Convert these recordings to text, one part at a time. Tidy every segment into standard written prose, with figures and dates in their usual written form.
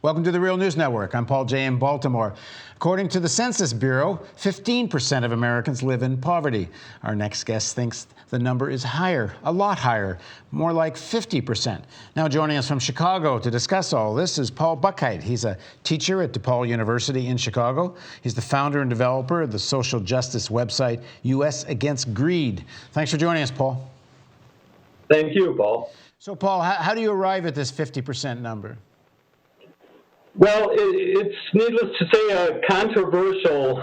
Welcome to the Real News Network. I'm Paul Jay in Baltimore. According to the Census Bureau, 15% of Americans live in poverty. Our next guest thinks the number is higher, a lot higher, more like 50%. Now joining us from Chicago to discuss all this is Paul Buchheit. He's a teacher at DePaul University in Chicago. He's the founder and developer of the social justice website US Against Greed. Thanks for joining us, Paul. Thank you, Paul. So, Paul, how do you arrive at this 50% number? Well, it's needless to say a controversial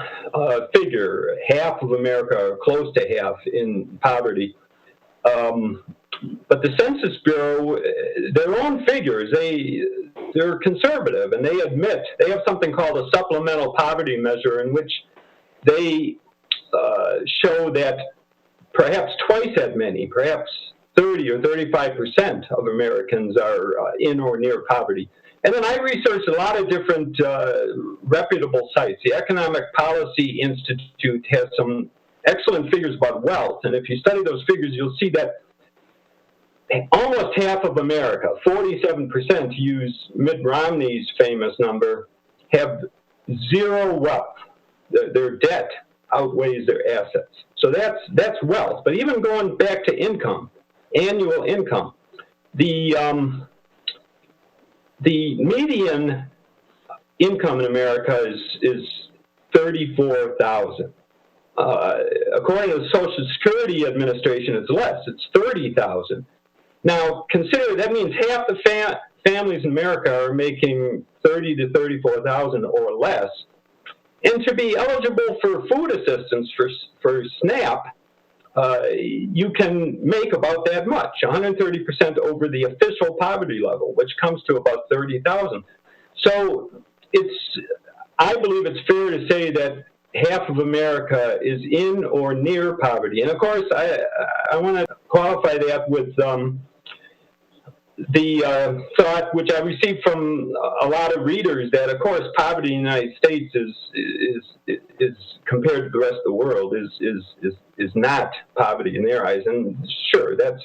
figure. Half of America, or close to half, in poverty. But the Census Bureau, their own figures, they're conservative, and they admit they have something called a supplemental poverty measure in which they show that perhaps twice as many, perhaps 30 or 35% of Americans are in or near poverty. And then I researched a lot of different reputable sites. The Economic Policy Institute has some excellent figures about wealth. And if you study those figures, you'll see that almost half of America, 47%, to use Mitt Romney's famous number, have zero wealth. Their debt outweighs their assets. So that's wealth. But even going back to income, annual income, the median income in America is $34,000. According to the Social Security Administration, it's less. It's $30,000. Now, consider that means half the families in America are making $30,000 to $34,000 or less. And to be eligible for food assistance for SNAP, you can make about that much, 130% over the official poverty level, which comes to about $30,000. So I believe it's fair to say that half of America is in or near poverty. And of course, I want to qualify that with the thought, which I received from a lot of readers, that of course poverty in the United States is compared to the rest of the world is not poverty in their eyes, and sure, that's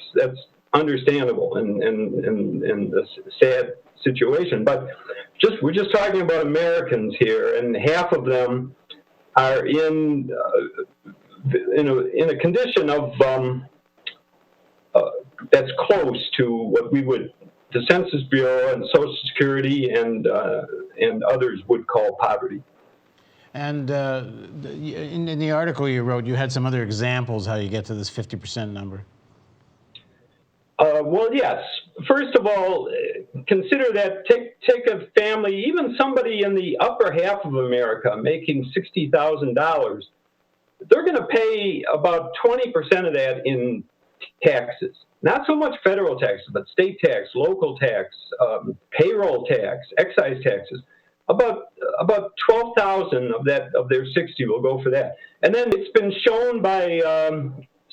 understandable and a sad situation. But we're just talking about Americans here, and half of them are in a condition of that's close to what the Census Bureau and Social Security and others would call poverty. And in the article you wrote, you had some other examples how you get to this 50% number. Well, yes. First of all, consider that take a family, even somebody in the upper half of America making $60,000, they're going to pay about 20% of that in taxes. Not so much federal taxes, but state tax, local tax, payroll tax, excise taxes. About 12,000 of their 60 will go for that. And then it's been shown by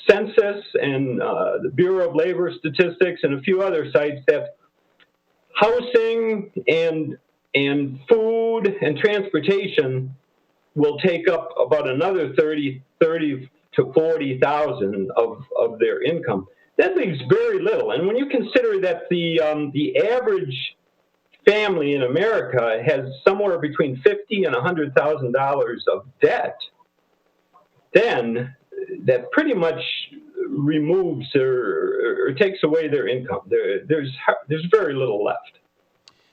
Census and the Bureau of Labor Statistics and a few other sites that housing and food and transportation will take up about another 30 to 40,000 of their income. That leaves very little. And when you consider that the average family in America has somewhere between $50,000 and $100,000 of debt, then that pretty much removes or takes away their income. There's very little left.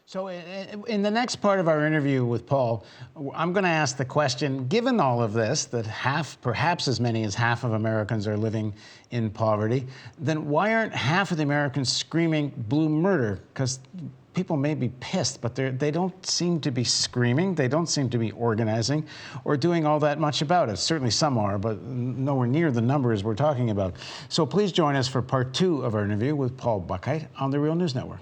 So in the next part of our interview with Paul, I'm going to ask the question, given all of this, that perhaps as many as half of Americans are living in poverty, then why aren't half of the Americans screaming blue murder? Because people may be pissed, but they don't seem to be screaming. They don't seem to be organizing or doing all that much about it. Certainly some are, but nowhere near the numbers we're talking about. So please join us for part 2 of our interview with Paul Buchheit on the Real News Network.